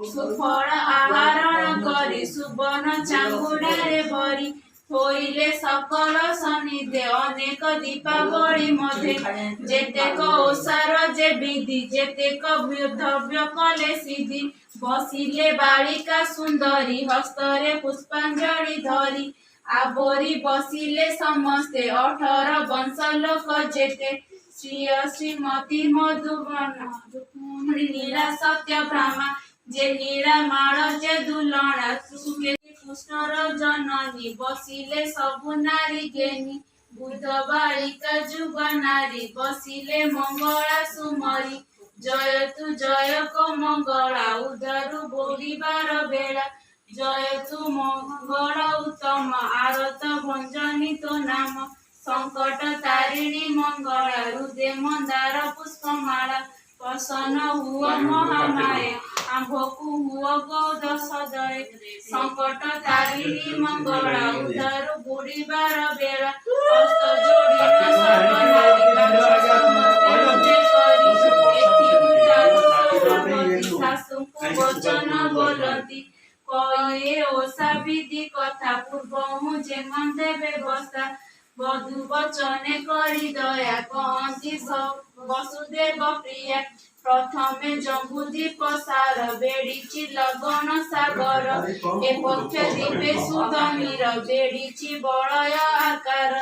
सुफल आहरण करी सुबर्ण चांगुड़े भरी थोइले सकल सनिधे अनेक दीपावली मध्य जेतेक ओसार जे विधि जेतेक द्रव्य कले सिद्धि बसिले बालिका सुंदरी हस्तरे पुष्पांजलि धरी आबोरी बसिले समस्ते 18 वंश लोक जेते श्री श्रीमती मधुबन नीला सत्य ब्रह्मा जे नीला माल जे दुलणा कृष्णर जननी बसिले सबु नारी घेनी बुध बालिका जुग नारी बसिले मंगला सुमरी जय तु जय को मंगला उधरु बोलिबार बेला जय तु मंगल उत्तम आरत भंजनी तो नाम संकट तारिणी मंगला हृदय मंदार पुष्पमाला प्रसन्न हुआ महामाया आंभकु हुआ गौद सदय संकट तारिणी मंगला उधर बुड़ीबार बेला हस्त जोड़ी शाशुकु वचन बोलती कहे ओषा विधि कथा पूर्व जेमन देवे बसा बधु वचने करी दया कहती वसुदेव प्रिया प्रथमे जम्बुदीप सार बेड़ीची लगन सागर एपक्ष दीपे सुधमीर बेड़ीची बलय आकार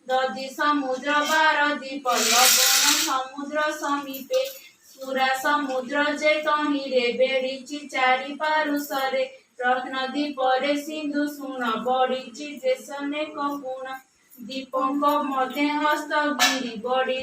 दधि समुद्र बार दीप लगन समुद्र समीपे सुरा समुद्र जे तहिरे बेड़ीची चारि पारुषरे रत्न दीपरे सिंधु सुण बड़ीची देशने कपुण दीपक मध्य हस्तगिरी बड़ी